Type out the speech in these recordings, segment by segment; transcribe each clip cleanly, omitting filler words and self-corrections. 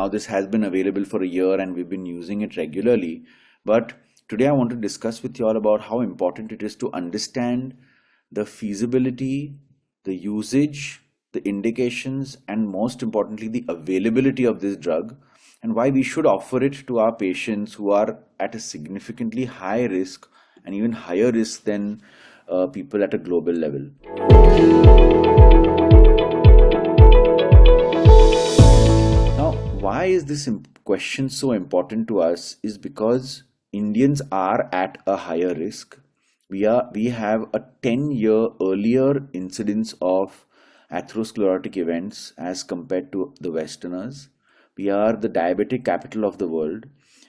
now. This has been available for a year and we've been using it regularly. But today I want to discuss with you all about how important it is to understand the feasibility, the usage, the indications, and most importantly, the availability of this drug, and why we should offer it to our patients who are at a significantly high risk and even higher risk than people at a global level. Now, why is this question so important to us is because Indians are at a higher risk. We have a 10-year earlier incidence of atherosclerotic events as compared to the Westerners. We are the diabetic capital of the world,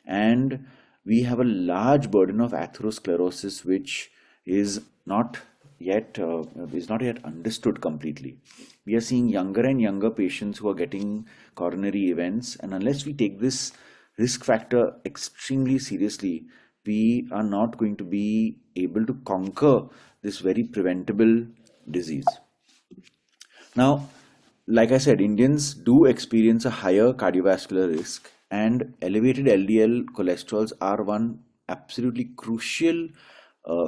and we have a large burden of atherosclerosis, which is not yet understood completely. We are seeing younger and younger patients who are getting coronary events, and unless we take this risk factor extremely seriously, we are not going to be able to conquer this very preventable disease. Now, like I said, Indians do experience a higher cardiovascular risk, and elevated LDL cholesterols are one absolutely crucial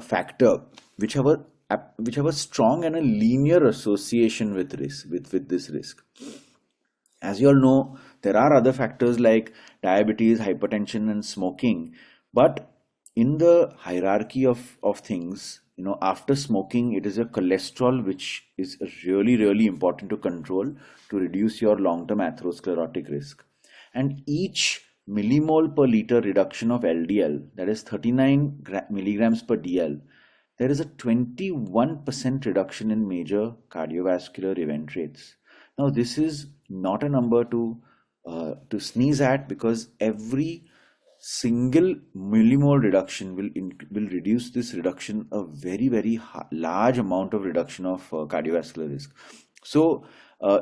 factor which have a strong and a linear association with this risk. As you all know, there are other factors like diabetes, hypertension, and smoking, but in the hierarchy of things, after smoking, it is your cholesterol which is really, really important to control to reduce your long-term atherosclerotic risk. And each millimole per liter reduction of LDL, that is 39 milligrams per DL, there is a 21% reduction in major cardiovascular event rates. Now, this is not a number to sneeze at, because every single millimole reduction will reduce this reduction a very, very large amount of reduction of cardiovascular risk. So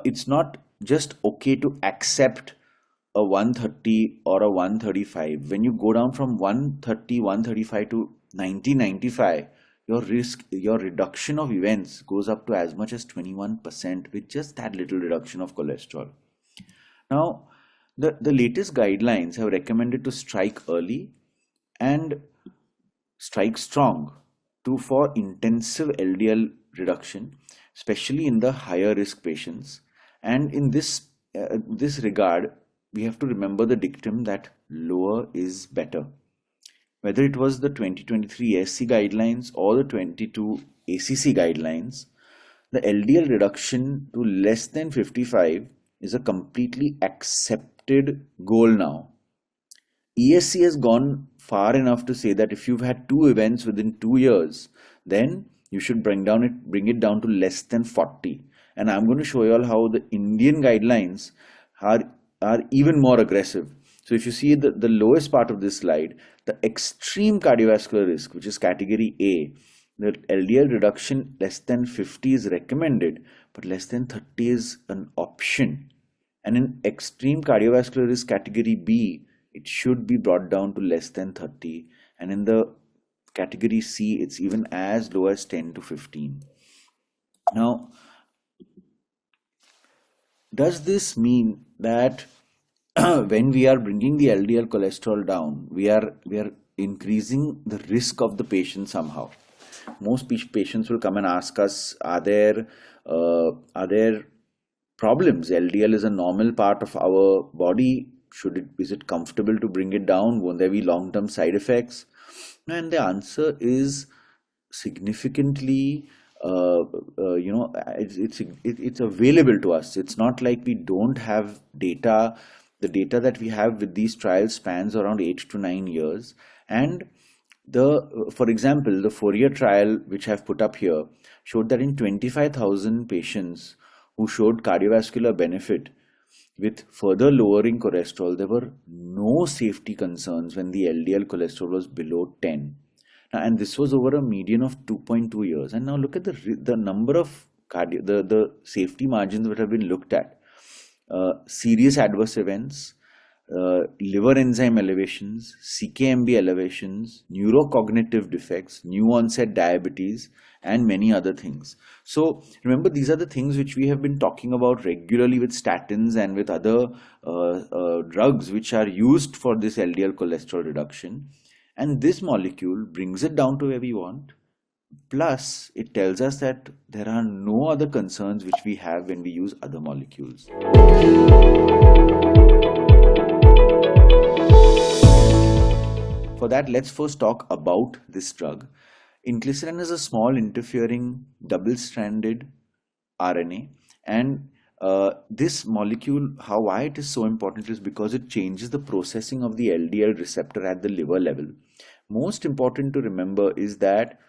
it's not just okay to accept a 130 or a 135. When you go down from 130, 135 to 90, 95, your reduction of events goes up to as much as 21% with just that little reduction of cholesterol. Now, the latest guidelines have recommended to strike early and strike strong for intensive LDL reduction, especially in the higher risk patients. And in this regard, we have to remember the dictum that lower is better. Whether it was the 2023 ASC guidelines or the 22 ACC guidelines, the LDL reduction to less than 55 is a completely accepted goal now. ESC has gone far enough to say that if you've had 2 events within 2 years, then you should bring it down to less than 40. And I'm going to show you all how the Indian guidelines are even more aggressive. So if you see the lowest part of this slide, the extreme cardiovascular risk, which is category A, the LDL reduction less than 50 is recommended, but less than 30 is an option. And in extreme cardiovascular risk category B, it should be brought down to less than 30. And in the category C, it's even as low as 10 to 15. Now, does this mean that when we are bringing the LDL cholesterol down, we are increasing the risk of the patient somehow? Most patients will come and ask us, are there problems? LDL is a normal part of our body. Is it comfortable to bring it down? Won't there be long-term side effects? And the answer is significantly, it's available to us. It's not like we don't have data. The data that we have with these trials spans around 8 to 9 years. And for example, the Fourier trial, which I've put up here, showed that in 25,000 patients who showed cardiovascular benefit with further lowering cholesterol, there were no safety concerns when the LDL cholesterol was below 10. Now, and this was over a median of 2.2 years. And now look at the number of the safety margins that have been looked at. Serious adverse events, liver enzyme elevations, CKMB elevations, neurocognitive defects, new onset diabetes, and many other things. So remember, these are the things which we have been talking about regularly with statins and with other drugs which are used for this LDL cholesterol reduction. And this molecule brings it down to where we want. Plus, it tells us that there are no other concerns which we have when we use other molecules. For that, let's first talk about this drug. Inclisiran is a small interfering double-stranded RNA, and this molecule, why it is so important is because it changes the processing of the LDL receptor at the liver level. Most important to remember is that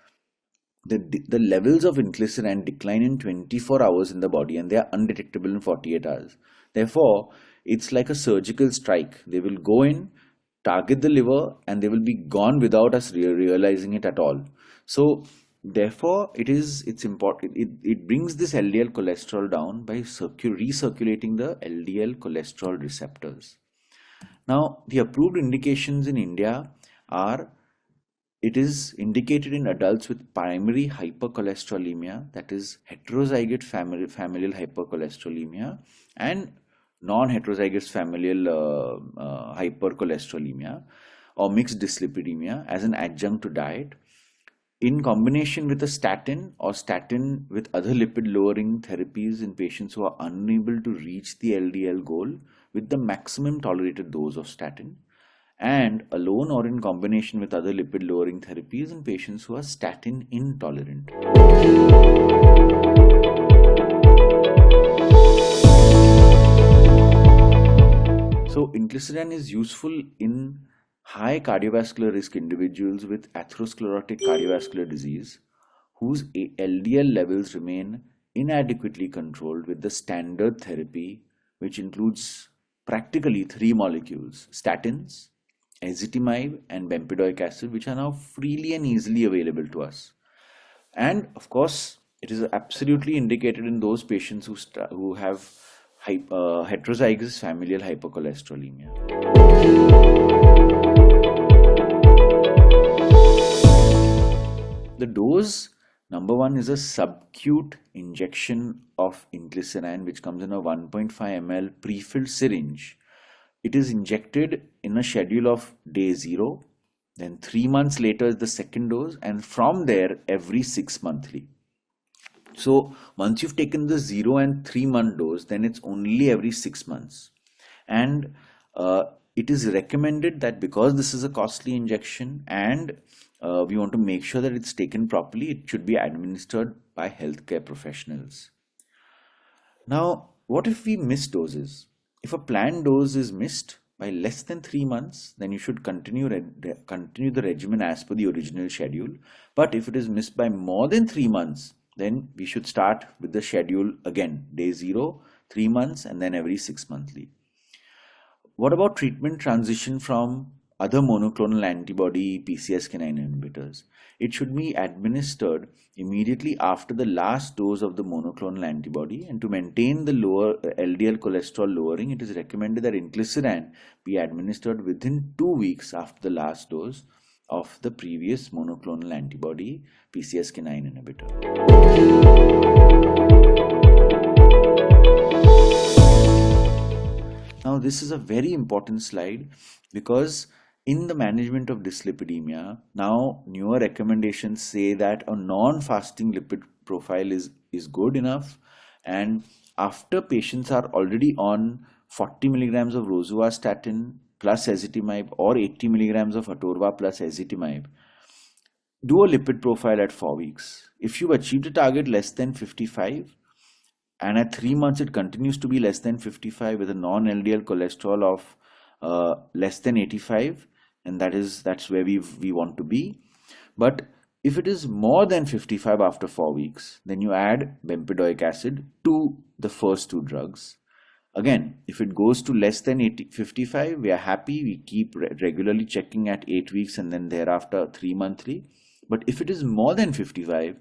the levels of inclisiran decline in 24 hours in the body, and they are undetectable in 48 hours. Therefore, it's like a surgical strike. They will go in, target the liver, and they will be gone without us realizing it at all. So therefore it's important. It brings this LDL cholesterol down by recirculating the LDL cholesterol receptors. Now, the approved indications in India are: it is indicated in adults with primary hypercholesterolemia, that is heterozygous familial hypercholesterolemia, and non-heterozygous familial hypercholesterolemia or mixed dyslipidemia as an adjunct to diet, in combination with a statin or statin with other lipid lowering therapies in patients who are unable to reach the LDL goal with the maximum tolerated dose of statin, and alone or in combination with other lipid lowering therapies in patients who are statin intolerant. So inclisiran is useful in high cardiovascular risk individuals with atherosclerotic cardiovascular disease whose LDL levels remain inadequately controlled with the standard therapy, which includes practically 3 molecules: statins, ezetimibe, and bempedoic acid, which are now freely and easily available to us. And of course, it is absolutely indicated in those patients who have heterozygous familial hypercholesterolemia. The dose, number one, is a subcute injection of inclisiran, which comes in a 1.5 ml pre-filled syringe. It is injected in a schedule of day 0, then 3 months later is the second dose, and from there every 6 monthly. So once you've taken the 0 and 3 month dose, then it's only every 6 months. And it is recommended that because this is a costly injection and we want to make sure that it's taken properly, it should be administered by healthcare professionals. Now, what if we miss doses? If a planned dose is missed by less than 3 months, then you should continue the regimen as per the original schedule. But if it is missed by more than 3 months, then we should start with the schedule again, day 0, 3 months, and then every 6 monthly. What about treatment transition from other monoclonal antibody PCSK9 inhibitors? It should be administered immediately after the last dose of the monoclonal antibody, and to maintain the lower LDL cholesterol lowering, it is recommended that inclisiran be administered within 2 weeks after the last dose of the previous monoclonal antibody PCSK9 inhibitor. Now, this is a very important slide because in the management of dyslipidemia, now newer recommendations say that a non-fasting lipid profile is good enough, and after patients are already on 40 milligrams of rosuvastatin plus ezetimibe or 80 milligrams of atorva plus ezetimibe, do a lipid profile at 4 weeks. If you've achieved a target less than 55 and at 3 months it continues to be less than 55 with a non-LDL cholesterol of less than 85, and that's where we want to be. But if it is more than 55 after 4 weeks, then you add bempedoic acid to the first 2 drugs. Again, if it goes to less than 55, we are happy. We keep regularly checking at 8 weeks and then thereafter 3 monthly. But if it is more than 55,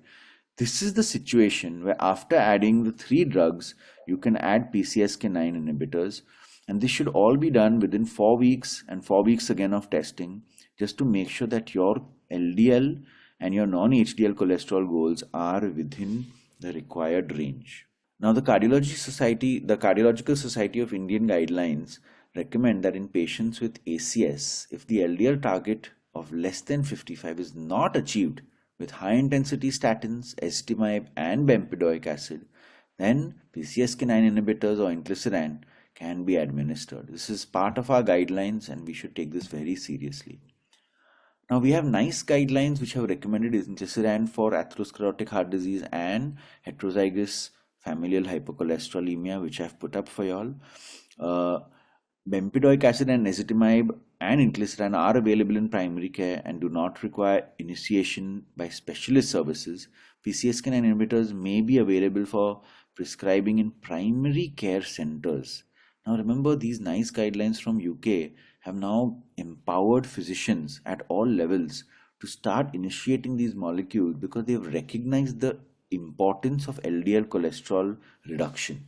this is the situation where after adding the 3 drugs, you can add PCSK9 inhibitors. And this should all be done within 4 weeks and 4 weeks again of testing, just to make sure that your LDL and your non-HDL cholesterol goals are within the required range. Now, the Cardiological Society of Indian guidelines recommend that in patients with ACS, if the LDL target of less than 55 is not achieved with high intensity statins, ezetimibe, and bempedoic acid, then PCSK9 inhibitors or inclisiran can be administered. This is part of our guidelines, and we should take this very seriously. Now we have nice guidelines which have recommended inclisiran for atherosclerotic heart disease and heterozygous familial hypercholesterolemia, which I've put up for y'all. Bempedoic acid and ezetimibe and inclisiran are available in primary care and do not require initiation by specialist services. PCSK9 inhibitors may be available for prescribing in primary care centers. Now remember, these nice guidelines from UK have now empowered physicians at all levels to start initiating these molecules because they have recognized the importance of LDL cholesterol reduction.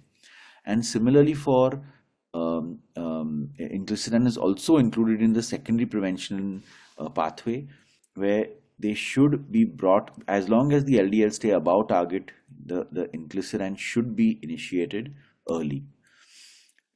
And similarly for inclisiran is also included in the secondary prevention pathway, where they should be brought, as long as the LDL stay above target, the inclisiran should be initiated early.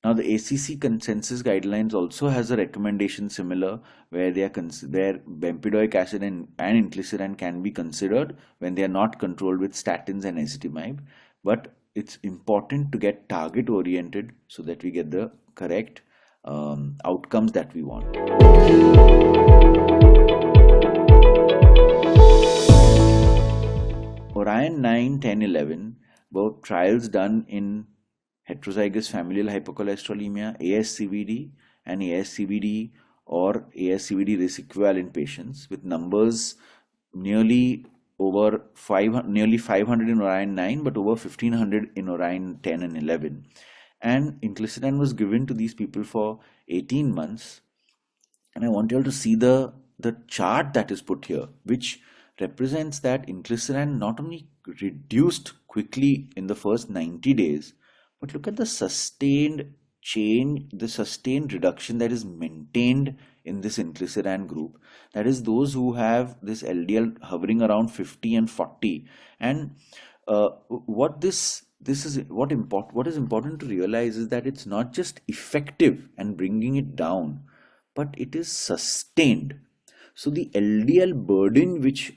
Now the ACC consensus guidelines also has a recommendation similar, where where bempedoic acid and inclisiran can be considered when they are not controlled with statins and ezetimibe, but it's important to get target oriented so that we get the correct outcomes that we want. Orion 9, 10, 11 were trials done in heterozygous familial hypercholesterolemia, ASCVD, and ASCVD or ASCVD risk equivalent patients with numbers nearly 500 in Orion 9, but over 1500 in Orion 10 and 11. And inclisiran was given to these people for 18 months. And I want you all to see the chart that is put here, which represents that inclisiran not only reduced quickly in the first 90 days, but look at the sustained change, the sustained reduction that is maintained in this inclisiran group. That is, those who have this LDL hovering around 50 and 40. And what is important to realize is that it's not just effective and bringing it down, but it is sustained. So the LDL burden which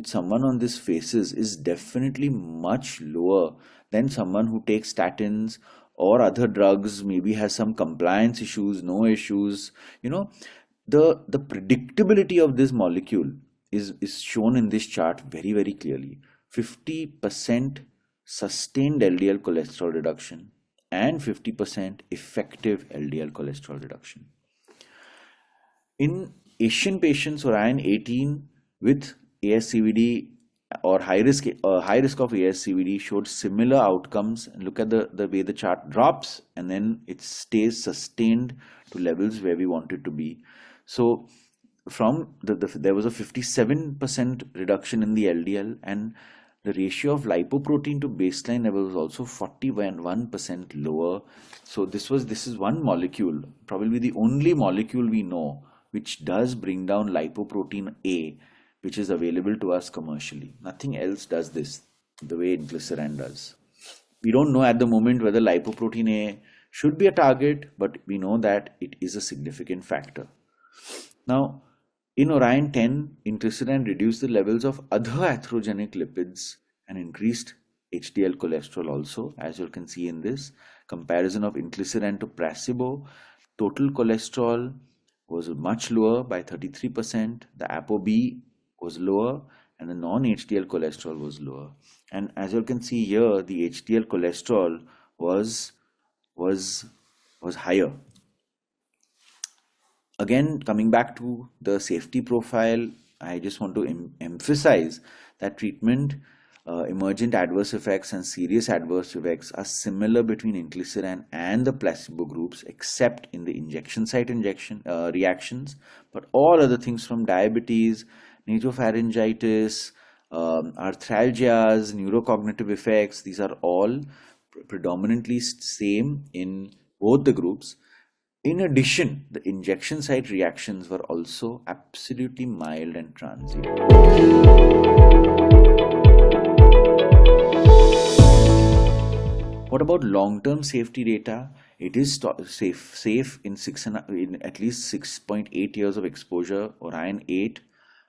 someone on this faces is definitely much lower than someone who takes statins or other drugs, maybe has some compliance issues, no issues. The predictability of this molecule is shown in this chart very, very clearly. 50% sustained LDL cholesterol reduction and 50% effective LDL cholesterol reduction. In Asian patients, Orion 18 with ASCVD or high risk of ASCVD showed similar outcomes. And look at the way the chart drops and then it stays sustained to levels where we want it to be. So from there was a 57% reduction in the LDL, and the ratio of lipoprotein to baseline level was also 41% lower. So this is one molecule, probably the only molecule we know which does bring down lipoprotein A, which is available to us commercially. Nothing else does this the way inclisiran does. We don't know at the moment whether lipoprotein A should be a target, but we know that it is a significant factor. Now, in Orion 10, inclisiran reduced the levels of other atherogenic lipids and increased HDL cholesterol also, as you can see in this comparison of inclisiran to placebo. Total cholesterol was much lower by 33%, the ApoB was lower, and the non-HDL cholesterol was lower. And as you can see here, the HDL cholesterol was higher. Again, coming back to the safety profile, I just want to emphasize that treatment emergent adverse effects and serious adverse effects are similar between inclisiran and the placebo groups, except in the injection site reactions. But all other things, from diabetes, nasopharyngitis, arthralgias, neurocognitive effects, these are all predominantly same in both the groups. In addition, the injection site reactions were also absolutely mild and transient. What about long-term safety data? It is safe in in at least 6.8 years of exposure. Orion 8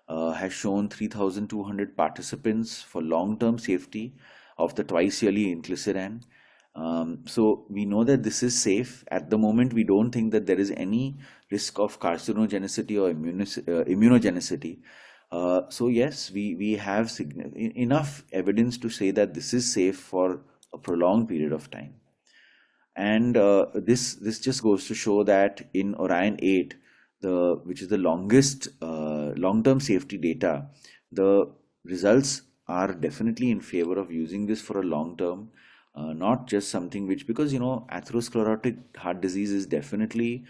has shown 3,200 participants for long-term safety of the twice-yearly inclisiran. So we know that this is safe. At the moment, we don't think that there is any risk of carcinogenicity or immunogenicity. So yes, we have enough evidence to say that this is safe for a prolonged period of time. And this just goes to show that in Orion 8, which is the longest long-term safety data, the results are definitely in favor of using this for a long term, not just something which, because atherosclerotic heart disease is definitely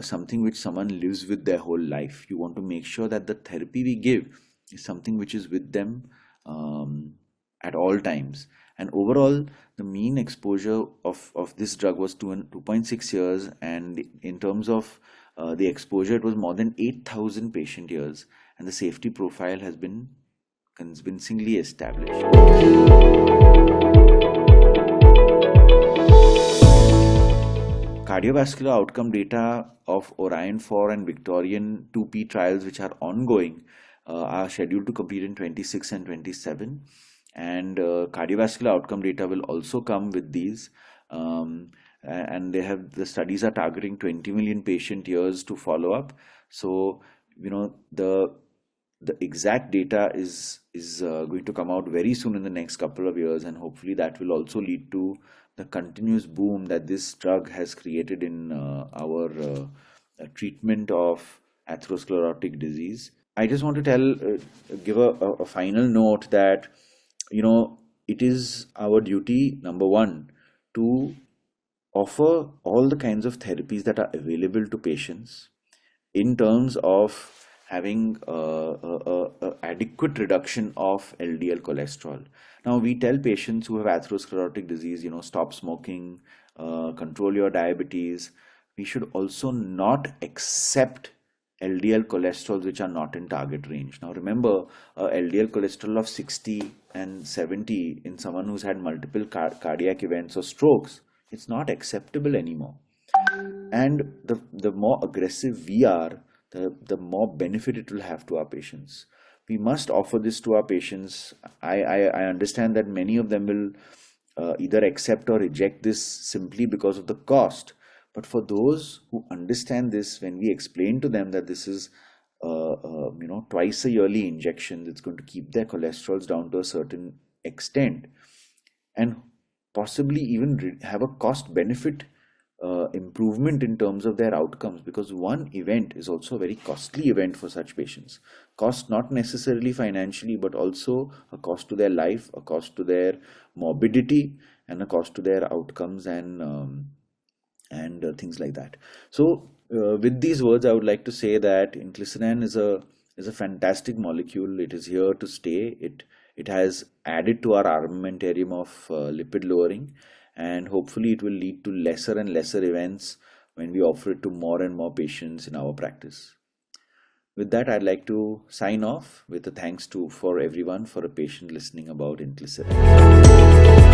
something which someone lives with their whole life. You want to make sure that the therapy we give is something which is with them at all times. And overall, the mean exposure of this drug was 2.6 years, and in terms of the exposure, it was more than 8,000 patient years, and the safety profile has been convincingly established. Cardiovascular outcome data of Orion 4 and Victorian 2P trials, which are ongoing, are scheduled to complete in 26 and 27. And cardiovascular outcome data will also come with these. And the studies are targeting 20 million patient years to follow up. So, the exact data is going to come out very soon in the next couple of years, and hopefully that will also lead to the continuous boom that this drug has created in our treatment of atherosclerotic disease. I just want to give a final note that it is our duty, number one, to offer all the kinds of therapies that are available to patients in terms of having adequate reduction of LDL cholesterol. Now, we tell patients who have atherosclerotic disease, stop smoking, control your diabetes. We should also not accept LDL cholesterols which are not in target range. Now, remember, LDL cholesterol of 60 and 70 in someone who's had multiple cardiac events or strokes, it's not acceptable anymore. And the more aggressive we are, the more benefit it will have to our patients. We must offer this to our patients. I understand that many of them will either accept or reject this simply because of the cost. But for those who understand this, when we explain to them that this is twice a yearly injection that's going to keep their cholesterols down to a certain extent, and possibly even have a cost benefit improvement in terms of their outcomes, because one event is also a very costly event for such patients. Cost not necessarily financially, but also a cost to their life, a cost to their morbidity, and a cost to their outcomes and things like that. So with these words, I would like to say that inclisiran is a fantastic molecule. It is here to stay. It has added to our armamentarium of lipid lowering, and hopefully it will lead to lesser and lesser events when we offer it to more and more patients in our practice. With that, I'd like to sign off with a thanks for everyone for a patient listening about inclisiran.